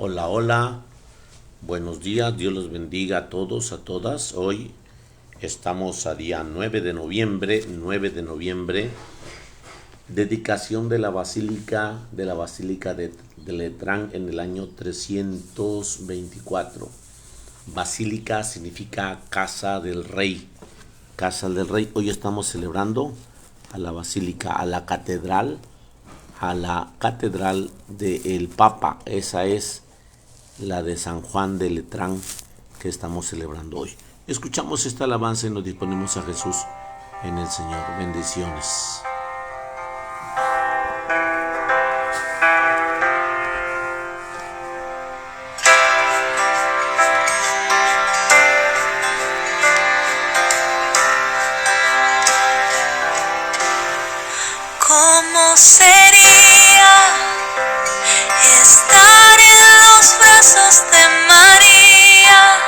Hola, hola, buenos días, Dios los bendiga a todos, a todas. Hoy estamos a día 9 de noviembre, dedicación de la Basílica de Letrán en el año 324. Basílica significa casa del rey. Hoy estamos celebrando a la basílica, a la catedral del Papa. Esa es la de San Juan de Letrán que estamos celebrando hoy. Escuchamos esta alabanza y nos disponemos a Jesús en el Señor. Bendiciones. ¿Cómo sería estar en los brazos de María,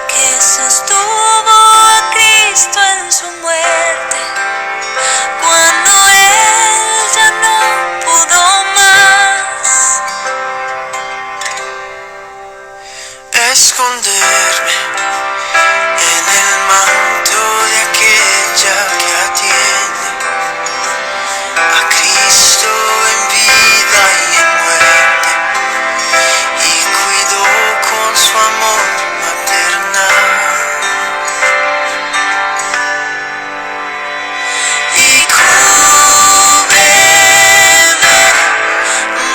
que sostuvo a Cristo en su muerte, cuando Él ya no pudo más? Esconderme en el manto de aquella que atiende a Cristo en vida y en muerte, y cuidó con su amor maternal. Y cúbreme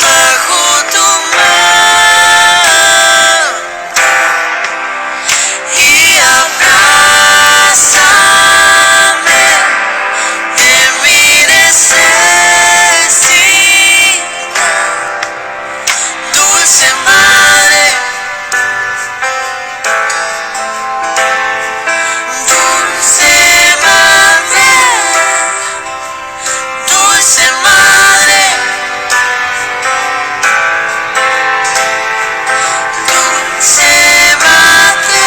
bajo tu manto, y abrázame en mi necesidad, dulce madre, dulce madre, dulce madre, dulce madre.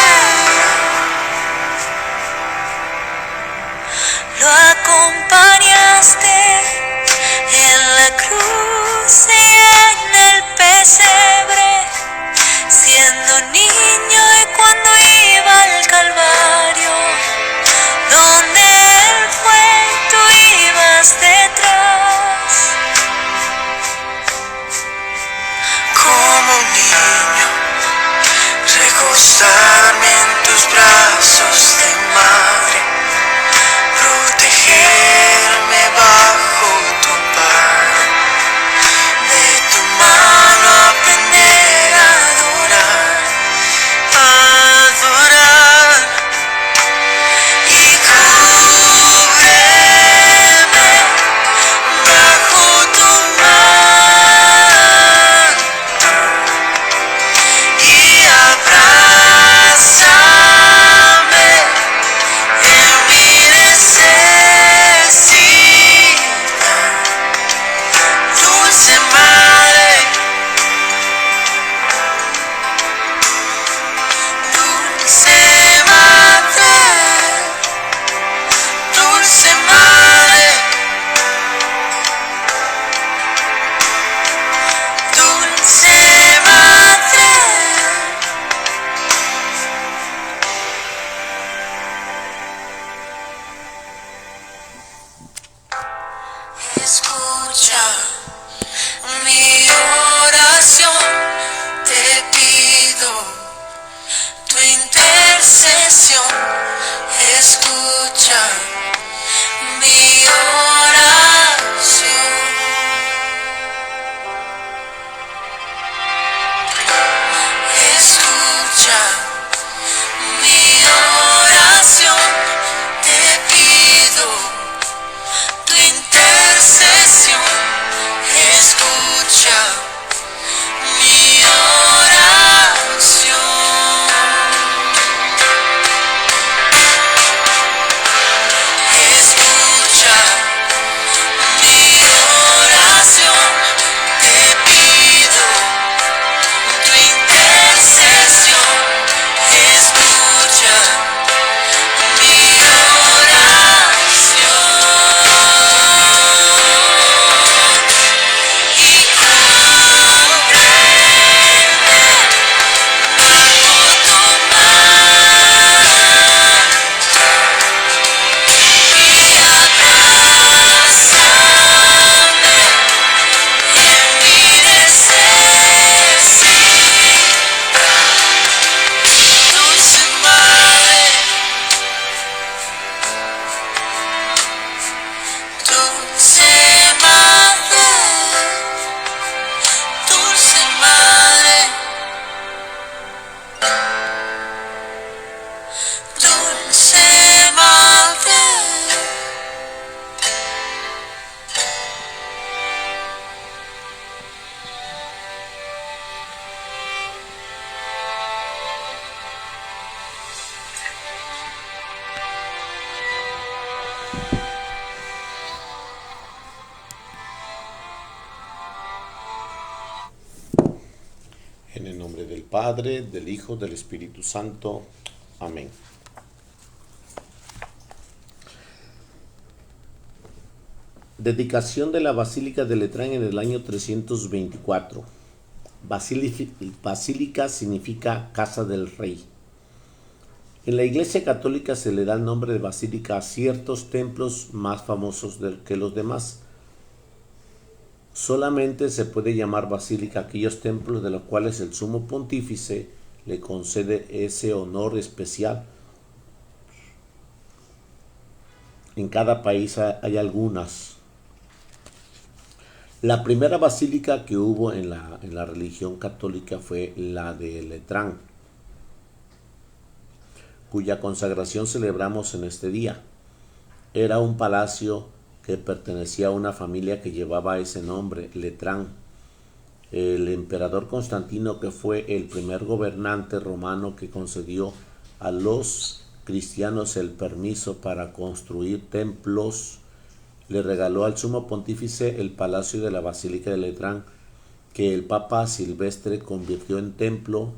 Lo acompañaste en la cruz y en el pesebre, siendo niño, y cuando iba al Calvario, donde Él fue, tú ibas detrás. Como un niño, recostarme en tus brazos de madre, protegerme bajo tu amparo, de tu mano aprender a adorar, y cúbreme bajo tu manto, y abrázame en mi necesidad, dulce madre, dulce madre, dulce madre, dulce madre. Escucha mi oración, te pido tu intercesión. Escucha mi oración. Escucha mi oración, te pido tu intercesión. Escucha mi oración. Escucha mi oración, te pido tu intercesión. Escucha mi oración. Y Padre, del Hijo, del Espíritu Santo. Amén. Dedicación de la Basílica de Letrán en el año 324. Basílica significa casa del rey. En la Iglesia Católica se le da el nombre de basílica a ciertos templos más famosos que los demás. Solamente se puede llamar basílica a aquellos templos de los cuales el sumo pontífice le concede ese honor especial. En cada país hay algunas. La primera basílica que hubo en la religión católica fue la de Letrán, cuya consagración celebramos en este día. Era un palacio que pertenecía a una familia que llevaba ese nombre, Letrán. El emperador Constantino, que fue el primer gobernante romano que concedió a los cristianos el permiso para construir templos, le regaló al sumo pontífice el palacio de la Basílica de Letrán, que el Papa Silvestre convirtió en templo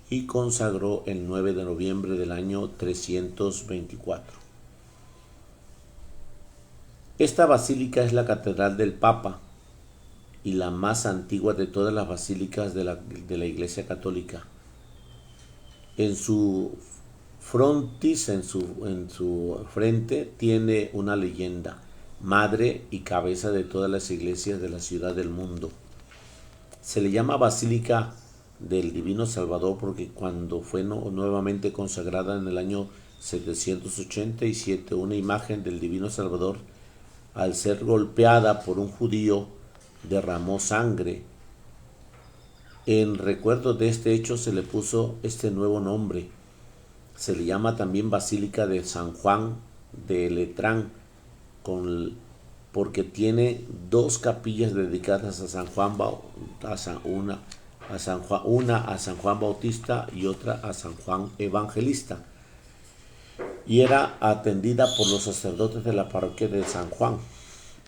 y consagró el 9 de noviembre del año 324. Esta basílica es la catedral del Papa y la más antigua de todas las basílicas de la Iglesia Católica. En su frontis, en su frente, tiene una leyenda: madre y cabeza de todas las iglesias de la ciudad del mundo. Se le llama Basílica del Divino Salvador porque cuando fue nuevamente consagrada en el año 787, una imagen del Divino Salvador, al ser golpeada por un judío, derramó sangre. En recuerdo de este hecho se le puso este nuevo nombre. Se le llama también Basílica de San Juan de Letrán, porque tiene dos capillas dedicadas a San Juan, una a San Juan Bautista y otra a San Juan Evangelista, y era atendida por los sacerdotes de la parroquia de San Juan.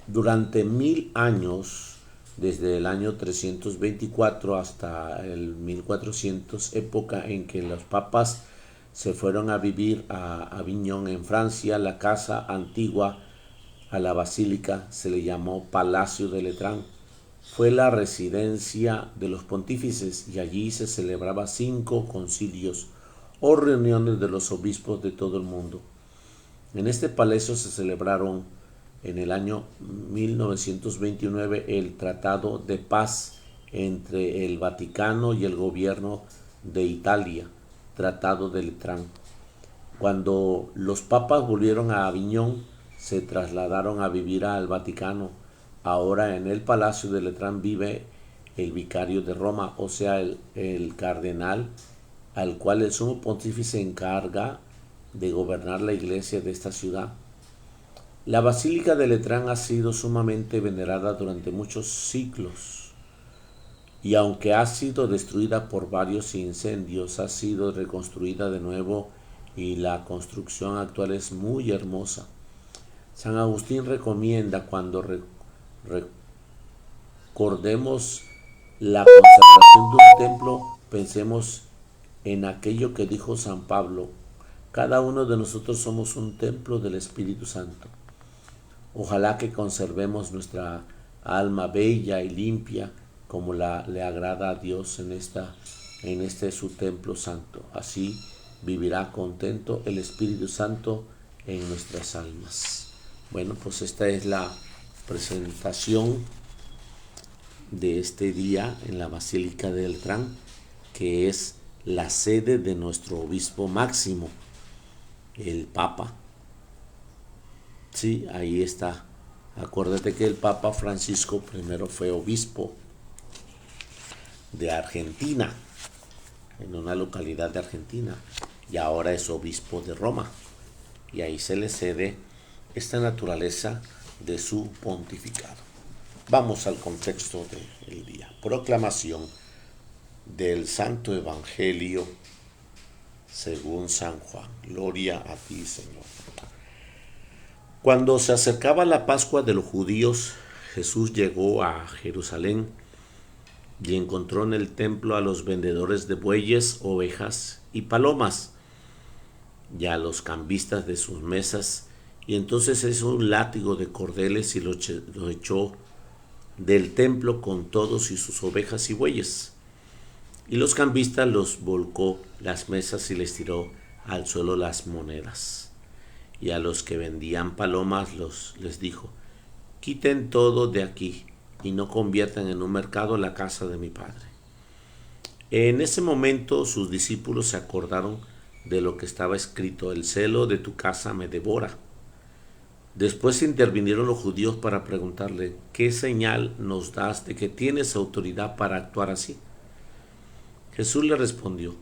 Durante 1000 años, desde el año 324 hasta el 1400, época en que los papas se fueron a vivir a Avignon, en Francia, la casa antigua a la basílica se le llamó Palacio de Letrán. Fue la residencia de los pontífices y allí se celebraba 5 concilios o reuniones de los obispos de todo el mundo. En este palacio se celebraron en el año 1929 el Tratado de Paz entre el Vaticano y el gobierno de Italia, Tratado de Letrán. Cuando los papas volvieron a Aviñón, se trasladaron a vivir al Vaticano. Ahora en el Palacio de Letrán vive el vicario de Roma, o sea, el cardenal al cual el sumo pontífice encarga de gobernar la iglesia de esta ciudad. La Basílica de Letrán ha sido sumamente venerada durante muchos siglos y aunque ha sido destruida por varios incendios, ha sido reconstruida de nuevo y la construcción actual es muy hermosa. San Agustín recomienda cuando recordemos la consagración de un templo, pensemos en aquello que dijo San Pablo: cada uno de nosotros somos un templo del Espíritu Santo. Ojalá que conservemos nuestra alma bella y limpia como le agrada a Dios en este su templo santo. Así vivirá contento el Espíritu Santo en nuestras almas. Bueno, pues esta es la presentación de este día en la Basílica de Letrán, que es la sede de nuestro obispo máximo, el Papa. Sí, ahí está. Acuérdate que el Papa Francisco primero fue obispo de Argentina, en una localidad de Argentina, y ahora es obispo de Roma. Y ahí se le cede esta naturaleza de su pontificado. Vamos al contexto del día. Proclamación del Santo Evangelio según San Juan. Gloria a ti, Señor. Cuando se acercaba la Pascua de los judíos, Jesús llegó a Jerusalén y encontró en el templo a los vendedores de bueyes, ovejas y palomas, y a los cambistas de sus mesas, y entonces hizo un látigo de cordeles y lo echó del templo con todos y sus ovejas y bueyes. Y los cambistas los volcó las mesas y les tiró al suelo las monedas. Y a los que vendían palomas les dijo: quiten todo de aquí y no conviertan en un mercado la casa de mi padre. En ese momento sus discípulos se acordaron de lo que estaba escrito: el celo de tu casa me devora. Después intervinieron los judíos para preguntarle: ¿qué señal nos das de que tienes autoridad para actuar así? Jesús le respondió: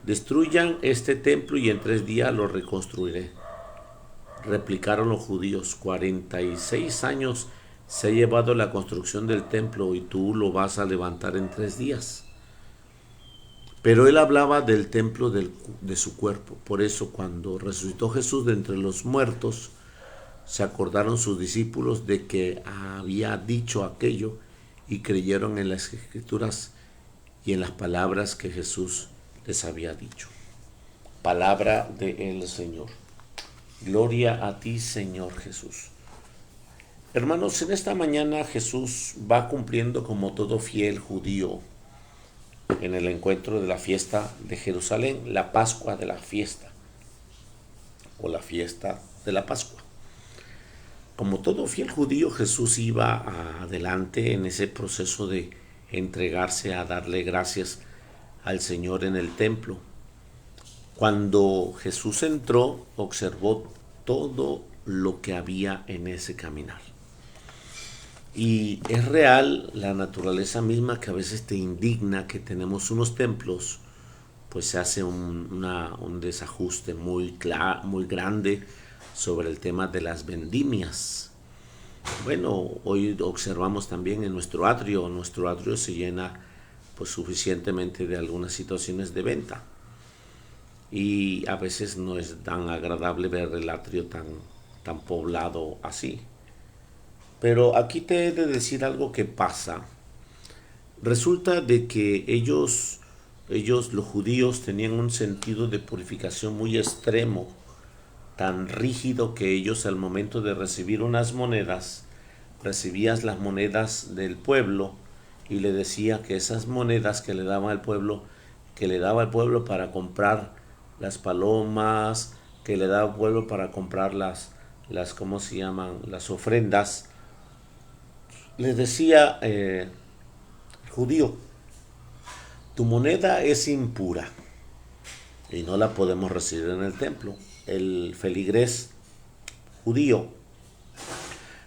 destruyan este templo y en 3 días lo reconstruiré. Replicaron los judíos: 46 años se ha llevado la construcción del templo y tú lo vas a levantar en 3 días. Pero él hablaba del templo de su cuerpo. Por eso, cuando resucitó Jesús de entre los muertos, se acordaron sus discípulos de que había dicho aquello y creyeron en las Escrituras y en las palabras que Jesús les había dicho. Palabra del Señor. Gloria a ti, Señor Jesús. Hermanos, en esta mañana Jesús va cumpliendo, como todo fiel judío, en el encuentro de la fiesta de Jerusalén, la Pascua de la fiesta, o la fiesta de la Pascua. Como todo fiel judío, Jesús iba adelante en ese proceso de entregarse a darle gracias al Señor en el templo. Cuando Jesús entró, observó todo lo que había en ese caminar. Y es real la naturaleza misma que a veces te indigna que tenemos unos templos, pues se hace un desajuste muy grande sobre el tema de las vendimias. Bueno, hoy observamos también en nuestro atrio se llena pues suficientemente de algunas situaciones de venta. Y a veces no es tan agradable ver el atrio tan poblado así. Pero aquí te he de decir algo que pasa. Resulta de que ellos los judíos, tenían un sentido de purificación muy extremo, tan rígido que ellos, al momento de recibir unas monedas, recibías las monedas del pueblo y le decía que esas monedas que le daba al pueblo para comprar las palomas, que le daba al pueblo para comprar las ¿cómo se llaman? Las ofrendas. Les decía el judío: tu moneda es impura y no la podemos recibir en el templo. El feligrés judío,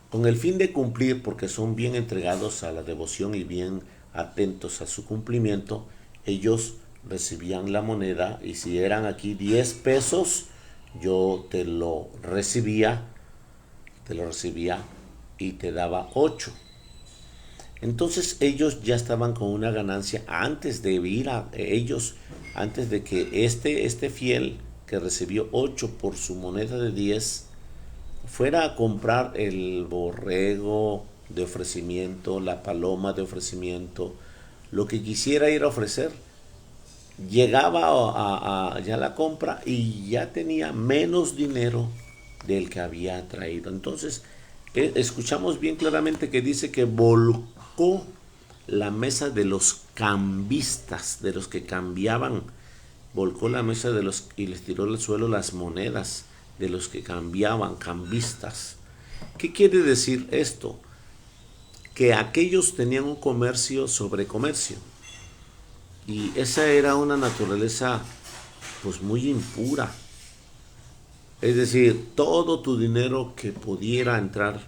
con el fin de cumplir, porque son bien entregados a la devoción y bien atentos a su cumplimiento, ellos recibían la moneda, y si eran aquí 10 pesos, yo te lo recibía y te daba 8. Entonces ellos ya estaban con una ganancia antes de que este fiel que recibió 8 por su moneda de 10 fuera a comprar el borrego de ofrecimiento, la paloma de ofrecimiento, lo que quisiera ir a ofrecer. Llegaba a ya la compra y ya tenía menos dinero del que había traído. Entonces escuchamos bien claramente que dice que volcó la mesa de los cambistas, de los que cambiaban. Volcó la mesa y les tiró al suelo las monedas de los que cambiaban, cambistas. ¿Qué quiere decir esto? Que aquellos tenían un comercio sobre comercio. Y esa era una naturaleza pues muy impura. Es decir, todo tu dinero que pudiera entrar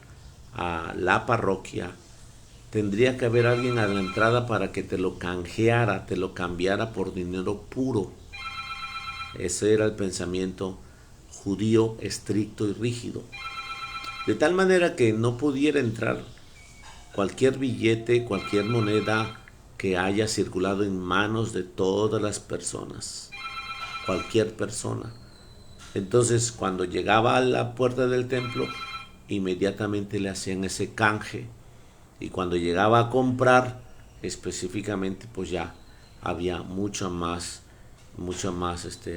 a la parroquia, tendría que haber alguien a la entrada para que te lo canjeara, te lo cambiara por dinero puro. Ese era el pensamiento judío estricto y rígido. De tal manera que no pudiera entrar cualquier billete, cualquier moneda que haya circulado en manos de todas las personas. Cualquier persona. Entonces, cuando llegaba a la puerta del templo, inmediatamente le hacían ese canje. Y cuando llegaba a comprar, específicamente pues ya había mucho más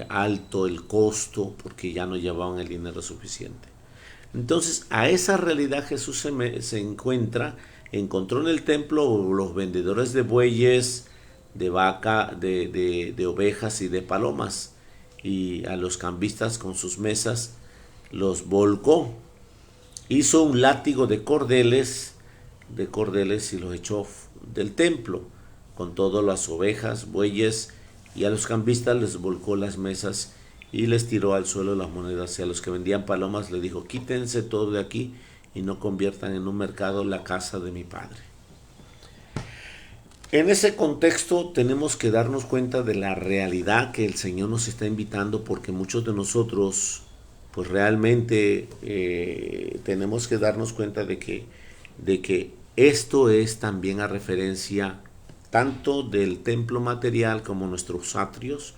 alto el costo porque ya no llevaban el dinero suficiente. Entonces a esa realidad Jesús encontró en el templo los vendedores de bueyes, de vaca, de ovejas y de palomas, y a los cambistas con sus mesas los volcó. Hizo un látigo de cordeles y los echó del templo con todas las ovejas, bueyes, y a los cambistas les volcó las mesas y les tiró al suelo las monedas. Y a los que vendían palomas les dijo: quítense todo de aquí y no conviertan en un mercado la casa de mi Padre. En ese contexto tenemos que darnos cuenta de la realidad que el Señor nos está invitando, porque muchos de nosotros pues realmente tenemos que darnos cuenta de que esto es también a referencia tanto del templo material como nuestros atrios,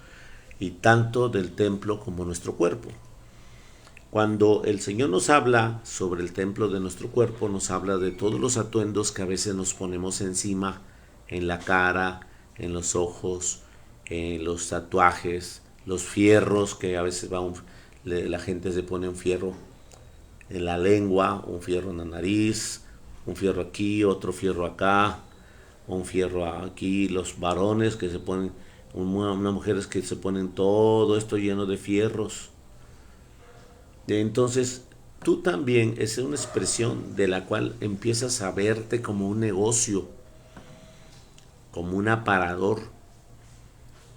y tanto del templo como nuestro cuerpo. Cuando el Señor nos habla sobre el templo de nuestro cuerpo, nos habla de todos los atuendos que a veces nos ponemos encima, en la cara, en los ojos, en los tatuajes, los fierros que a veces la gente se pone un fierro en la lengua, un fierro en la nariz, un fierro aquí, otro fierro acá, un fierro aquí. Los varones que se ponen, unas mujeres que se ponen todo esto lleno de fierros. Entonces tú también es una expresión de la cual empiezas a verte como un negocio, como un aparador.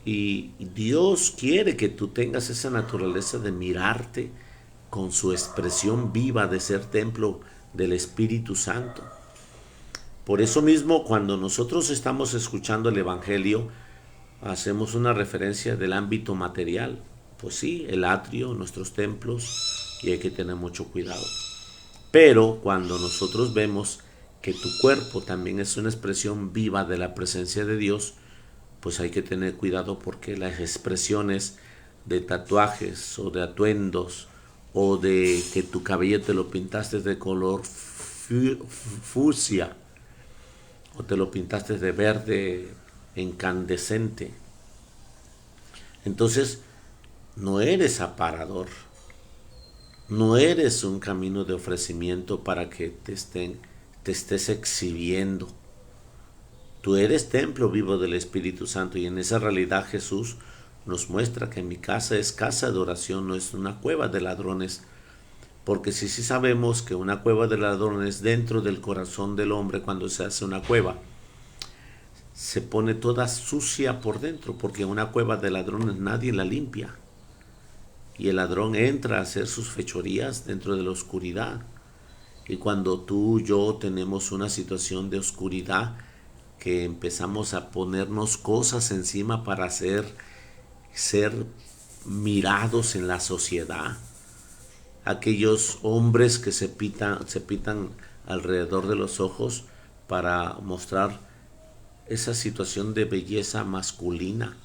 Y Dios quiere que tú tengas esa naturaleza de mirarte con su expresión viva de ser templo del Espíritu Santo. Por eso mismo, cuando nosotros estamos escuchando el Evangelio, hacemos una referencia del ámbito material. Pues sí, el atrio, nuestros templos, y hay que tener mucho cuidado. Pero cuando nosotros vemos que tu cuerpo también es una expresión viva de la presencia de Dios, pues hay que tener cuidado, porque las expresiones de tatuajes o de atuendos, o de que tu cabello te lo pintaste de color fucsia, o te lo pintaste de verde incandescente, entonces no eres aparador, no eres un camino de ofrecimiento para que te estés exhibiendo. Tú eres templo vivo del Espíritu Santo, y en esa realidad Jesús nos muestra que mi casa es casa de oración, no es una cueva de ladrones. Porque sí sabemos que una cueva de ladrones, dentro del corazón del hombre, cuando se hace una cueva, se pone toda sucia por dentro, porque una cueva de ladrones nadie la limpia. Y el ladrón entra a hacer sus fechorías dentro de la oscuridad. Y cuando tú y yo tenemos una situación de oscuridad, que empezamos a ponernos cosas encima para ser mirados en la sociedad, aquellos hombres que se pitan alrededor de los ojos para mostrar esa situación de belleza masculina,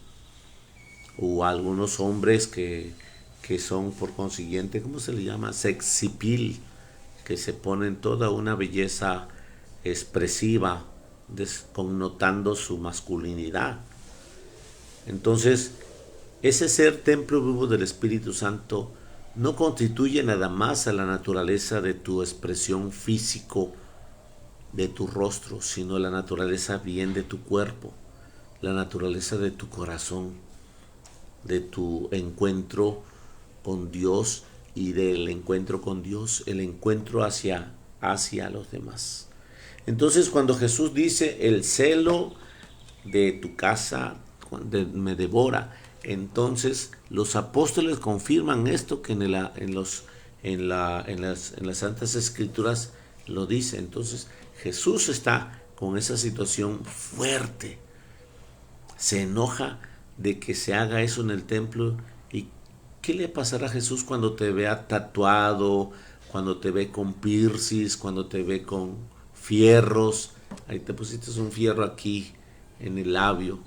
o algunos hombres que son por consiguiente, ¿cómo se le llama? Sexipil, que se ponen toda una belleza expresiva, connotando su masculinidad. Entonces, ese ser templo vivo del Espíritu Santo no constituye nada más a la naturaleza de tu expresión físico, de tu rostro, sino la naturaleza bien de tu cuerpo, la naturaleza de tu corazón, de tu encuentro con Dios, y del encuentro con Dios, el encuentro hacia los demás. Entonces, cuando Jesús dice: el celo de tu casa me devora, entonces los apóstoles confirman esto que en las Santas Escrituras lo dice. Entonces Jesús está con esa situación fuerte, se enoja de que se haga eso en el templo. ¿Y qué le pasará a Jesús cuando te vea tatuado, cuando te ve con piercings, cuando te ve con fierros? Ahí te pusiste un fierro aquí en el labio,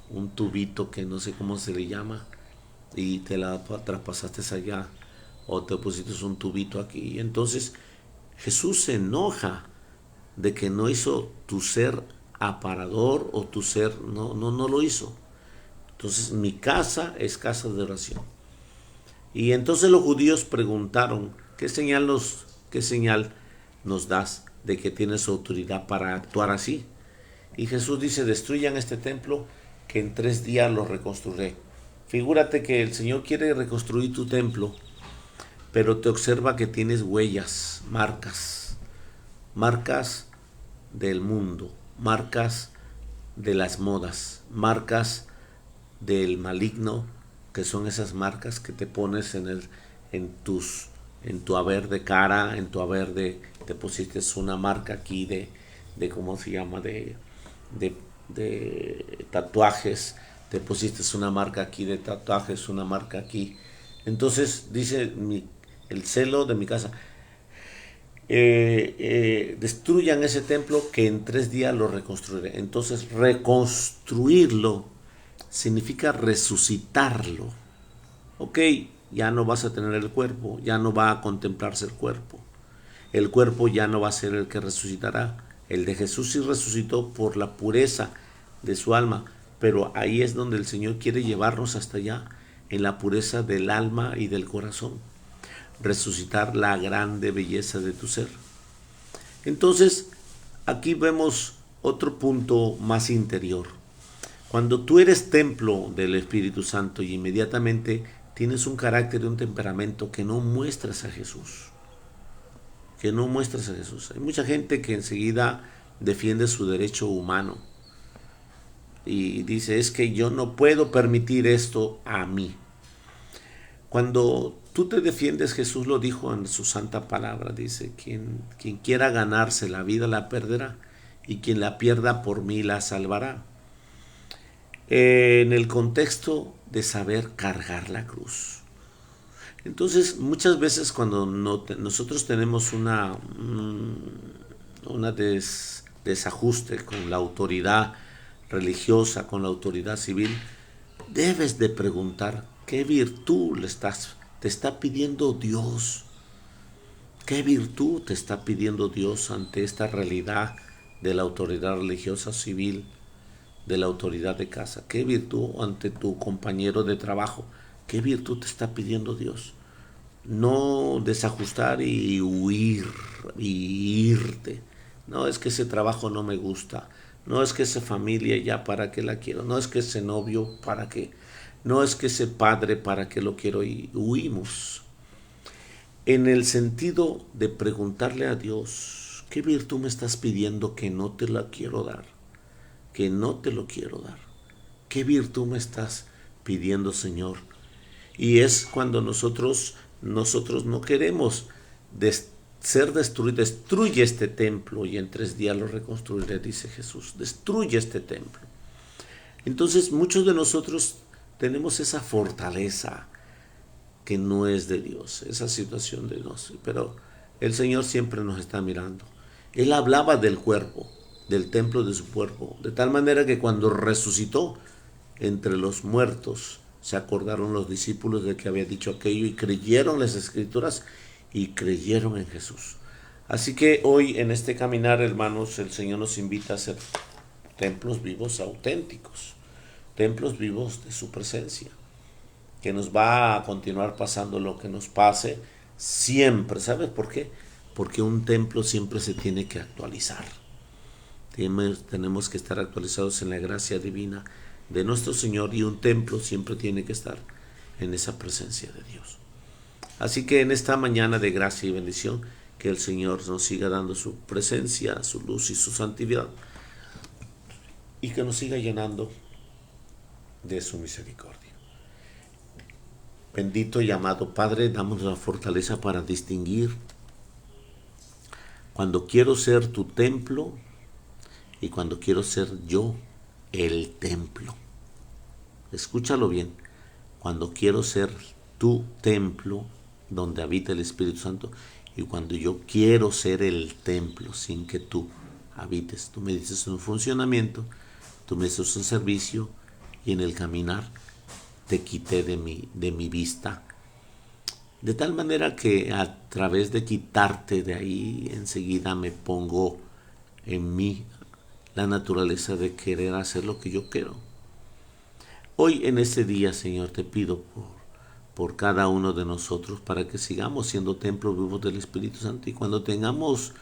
un tubito que no sé cómo se le llama, y te la traspasaste allá, o te pusiste un tubito aquí. Entonces Jesús se enoja de que no hizo tu ser aparador o tu ser no lo hizo. Entonces mi casa es casa de oración. Y entonces los judíos preguntaron, qué señal nos das de que tienes autoridad para actuar así? Y Jesús dice, destruyan este templo que en 3 días lo reconstruiré. Figúrate que el Señor quiere reconstruir tu templo, pero te observa que tienes huellas, marcas del mundo, marcas de las modas, marcas del maligno, que son esas marcas que te pones en tu haber de cara, en tu haber te pusiste una marca aquí de ¿cómo se llama? De tatuajes, te pusiste una marca aquí de tatuajes, una marca aquí. Entonces dice el celo de mi casa, destruyan ese templo que en 3 días lo reconstruiré. Entonces reconstruirlo significa resucitarlo. Ok, ya no vas a tener el cuerpo, ya no va a contemplarse el cuerpo ya no va a ser el que resucitará. El de Jesús sí resucitó por la pureza de su alma, pero ahí es donde el Señor quiere llevarnos hasta allá, en la pureza del alma y del corazón, resucitar la grande belleza de tu ser. Entonces, aquí vemos otro punto más interior. Cuando tú eres templo del Espíritu Santo y inmediatamente tienes un carácter y un temperamento que no muestras a Jesús, Hay mucha gente que enseguida defiende su derecho humano y dice, es que yo no puedo permitir esto a mí. Cuando tú te defiendes, Jesús lo dijo en su santa palabra, dice, quien quiera ganarse la vida la perderá, y quien la pierda por mí la salvará. En el contexto de saber cargar la cruz. Entonces, muchas veces cuando nosotros tenemos una desajuste con la autoridad religiosa, con la autoridad civil, debes de preguntar qué virtud te está pidiendo Dios. ¿Qué virtud te está pidiendo Dios ante esta realidad de la autoridad religiosa civil, de la autoridad de casa? ¿Qué virtud ante tu compañero de trabajo? ¿Qué virtud te está pidiendo Dios? No desajustar y huir y irte. No, es que ese trabajo no me gusta. No, es que esa familia ya para qué la quiero. No, es que ese novio para qué. No, es que ese padre para qué lo quiero. Y huimos. En el sentido de preguntarle a Dios, ¿qué virtud me estás pidiendo que no te la quiero dar? Que no te lo quiero dar. ¿Qué virtud me estás pidiendo, Señor? Y es cuando nosotros no queremos ser destruidos. Destruye este templo y en 3 días lo reconstruiré, dice Jesús. Destruye este templo. Entonces muchos de nosotros tenemos esa fortaleza que no es de Dios, esa situación de Dios, pero el Señor siempre nos está mirando. Él hablaba del cuerpo, del templo de su cuerpo, de tal manera que cuando resucitó entre los muertos, se acordaron los discípulos de que había dicho aquello y creyeron las Escrituras y creyeron en Jesús. Así que hoy en este caminar, hermanos, el Señor nos invita a ser templos vivos auténticos, templos vivos de su presencia, que nos va a continuar pasando lo que nos pase siempre. ¿Sabes por qué? Porque un templo siempre se tiene que actualizar. Tenemos que estar actualizados en la gracia divina de nuestro Señor, y un templo siempre tiene que estar en esa presencia de Dios. Así que en esta mañana de gracia y bendición, que el Señor nos siga dando su presencia, su luz y su santidad, y que nos siga llenando de su misericordia. Bendito y amado Padre, damos la fortaleza para distinguir cuando quiero ser tu templo y cuando quiero ser yo el templo. Escúchalo bien. Cuando quiero ser tu templo donde habita el Espíritu Santo y cuando yo quiero ser el templo sin que tú habites. Tú me dices un funcionamiento, tú me dices un servicio, y en el caminar te quité de mi vista. De tal manera que a través de quitarte de ahí, enseguida me pongo en mí la naturaleza de querer hacer lo que yo quiero. Hoy en este día, Señor, te pido por cada uno de nosotros para que sigamos siendo templos vivos del Espíritu Santo, y cuando tengamos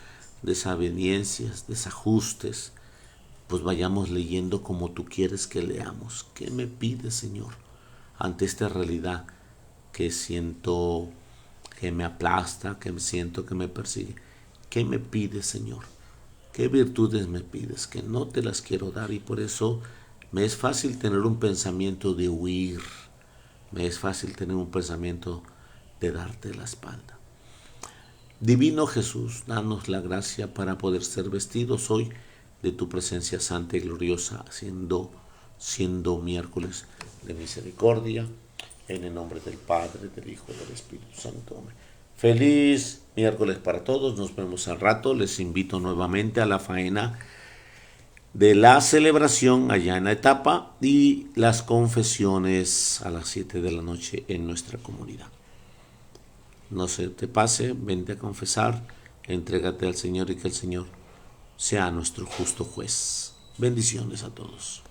desavenencias, desajustes, pues vayamos leyendo como tú quieres que leamos. ¿Qué me pides, Señor, ante esta realidad que siento que me aplasta, que siento que me persigue? ¿Qué me pides, Señor? ¿Qué virtudes me pides? Que no te las quiero dar, y por eso me es fácil tener un pensamiento de huir. Me es fácil tener un pensamiento de darte la espalda. Divino Jesús, danos la gracia para poder ser vestidos hoy de tu presencia santa y gloriosa, siendo miércoles de misericordia, en el nombre del Padre, del Hijo y del Espíritu Santo. Amén. Feliz miércoles para todos, nos vemos al rato. Les invito nuevamente a la faena de la celebración allá en la etapa, y las confesiones a las 7 de la noche en nuestra comunidad. No se te pase, vente a confesar, entrégate al Señor y que el Señor sea nuestro justo juez. Bendiciones a todos.